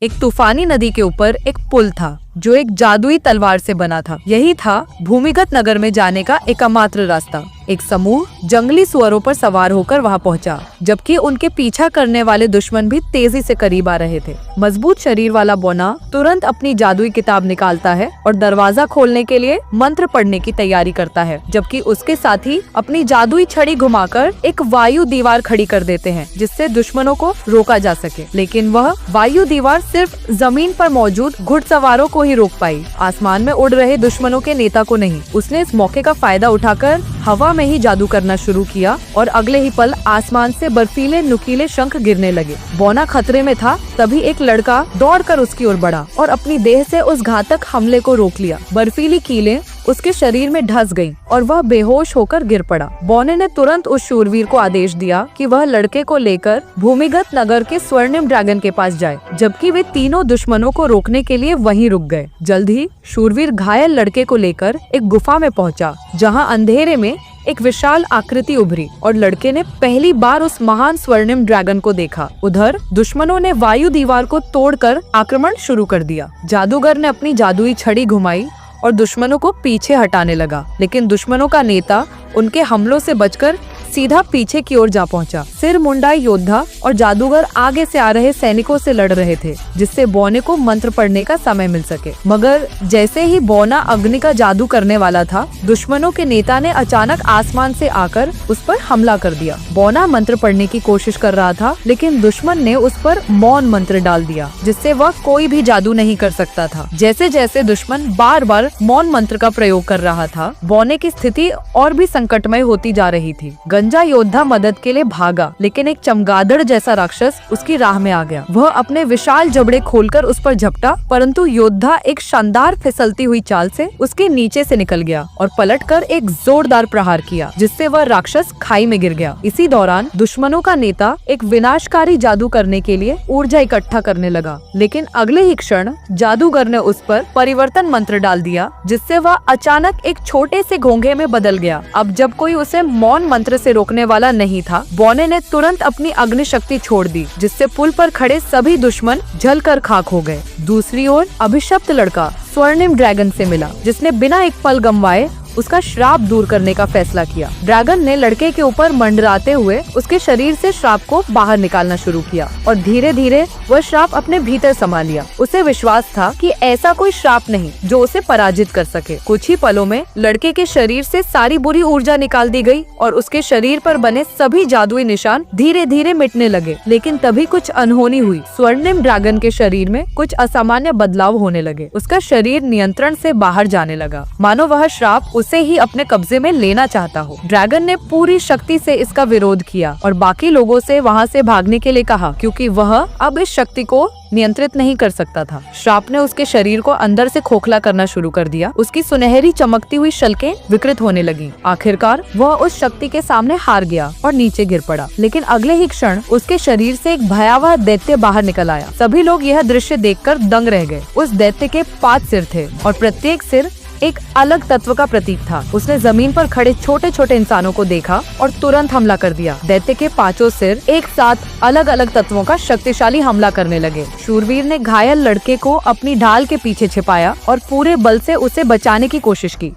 एक तूफानी नदी के ऊपर एक पुल था जो एक जादुई तलवार से बना था। यही था भूमिगत नगर में जाने का एकमात्र रास्ता। एक समूह जंगली सुअरों पर सवार होकर वहां पहुंचा, जबकि उनके पीछा करने वाले दुश्मन भी तेजी से करीब आ रहे थे। मजबूत शरीर वाला बोना तुरंत अपनी जादुई किताब निकालता है और दरवाजा खोलने के लिए मंत्र पढ़ने की तैयारी करता है, जबकि उसके साथी अपनी जादुई छड़ी घुमाकर एक वायु दीवार खड़ी कर देते हैं जिससे दुश्मनों को रोका जा सके। लेकिन वह वायु दीवार सिर्फ जमीन पर मौजूद घुड़सवारों को ही रोक पाई, आसमान में उड़ रहे दुश्मनों के नेता को नहीं। उसने इस मौके का फायदा उठाकर हवा में ही जादू करना शुरू किया और अगले ही पल आसमान से बर्फीले नुकीले शंख गिरने लगे। बोना खतरे में था, तभी एक लड़का दौड़कर उसकी ओर बढ़ा और अपनी देह से उस घातक हमले को रोक लिया। बर्फीली कीलें उसके शरीर में ढस गईं और वह बेहोश होकर गिर पड़ा। बोने ने तुरंत उस शूरवीर को आदेश दिया कि वह लड़के को लेकर भूमिगत नगर के स्वर्णिम ड्रैगन के पास जाए, जबकि वे तीनों दुश्मनों को रोकने के लिए वहीं रुक गए। जल्द ही शूरवीर घायल लड़के को लेकर एक गुफा में पहुंचा, जहां अंधेरे में एक विशाल आकृति उभरी और लड़के ने पहली बार उस महान स्वर्णिम ड्रैगन को देखा। उधर दुश्मनों ने वायु दीवार को तोड़कर आक्रमण शुरू कर दिया। जादूगर ने अपनी जादुई छड़ी घुमाई और दुश्मनों को पीछे हटाने लगा, लेकिन दुश्मनों का नेता उनके हमलों से बचकर सीधा पीछे की ओर जा पहुंचा। सिर मुंडाई योद्धा और जादूगर आगे से आ रहे सैनिकों से लड़ रहे थे, जिससे बोने को मंत्र पढ़ने का समय मिल सके। मगर जैसे ही बोना अग्नि का जादू करने वाला था, दुश्मनों के नेता ने अचानक आसमान से आकर उस पर हमला कर दिया। बोना मंत्र पढ़ने की कोशिश कर रहा था, लेकिन दुश्मन ने उस पर मौन मंत्र डाल दिया, जिससे वह कोई भी जादू नहीं कर सकता था। जैसे जैसे दुश्मन बार बार मौन मंत्र का प्रयोग कर रहा था, बोने की स्थिति और भी संकटमय होती जा रही थी। गंजा योद्धा मदद के लिए भागा, लेकिन एक चमगादड़ जैसा राक्षस उसकी राह में आ गया। वह अपने विशाल जबड़े खोलकर उस पर झपटा, परंतु योद्धा एक शानदार फिसलती हुई चाल से उसके नीचे से निकल गया और पलटकर एक जोरदार प्रहार किया, जिससे वह राक्षस खाई में गिर गया। इसी दौरान दुश्मनों का नेता एक विनाशकारी जादू करने के लिए ऊर्जा इकट्ठा करने लगा, लेकिन अगले ही क्षण जादूगर ने उस पर परिवर्तन मंत्र डाल दिया, जिससे वह अचानक एक छोटे से घोंघे में बदल गया। अब जब कोई उसे मौन मंत्र से रोकने वाला नहीं था, बोने ने तुरंत अपनी अग्नि शक्ति छोड़ दी, जिससे पुल पर खड़े सभी दुश्मन जलकर खाक हो गए। दूसरी ओर अभिशप्त लड़का स्वर्णिम ड्रैगन से मिला, जिसने बिना एक पल गंवाए उसका श्राप दूर करने का फैसला किया। ड्रैगन ने लड़के के ऊपर मंडराते हुए उसके शरीर से श्राप को बाहर निकालना शुरू किया और धीरे धीरे वह श्राप अपने भीतर समा लिया। उसे विश्वास था कि ऐसा कोई श्राप नहीं जो उसे पराजित कर सके। कुछ ही पलों में लड़के के शरीर से सारी बुरी ऊर्जा निकाल दी गई और उसके शरीर पर बने सभी जादुई निशान धीरे धीरे मिटने लगे। लेकिन तभी कुछ अनहोनी हुई। स्वर्णिम ड्रैगन के शरीर में कुछ असामान्य बदलाव होने लगे। उसका शरीर नियंत्रण से बाहर जाने लगा, मानो वह श्राप उसे ही अपने कब्जे में लेना चाहता हो। ड्रैगन ने पूरी शक्ति से इसका विरोध किया और बाकी लोगों से वहां से भागने के लिए कहा, क्योंकि वह अब इस शक्ति को नियंत्रित नहीं कर सकता था। श्राप ने उसके शरीर को अंदर से खोखला करना शुरू कर दिया। उसकी सुनहरी चमकती हुई शल्कें विकृत होने लगी। आखिरकार वह उस शक्ति के सामने हार गया और नीचे गिर पड़ा। लेकिन अगले ही क्षण उसके शरीर से एक भयावह दैत्य बाहर निकल आया। सभी लोग यह दृश्य देखकर दंग रह गए। उस दैत्य के 5 सिर थे और प्रत्येक सिर एक अलग तत्व का प्रतीक था। उसने जमीन पर खड़े छोटे छोटे इंसानों को देखा और तुरंत हमला कर दिया। दैत्य के 5 सिर एक साथ अलग अलग तत्वों का शक्तिशाली हमला करने लगे। शूरवीर ने घायल लड़के को अपनी ढाल के पीछे छिपाया और पूरे बल से उसे बचाने की कोशिश की,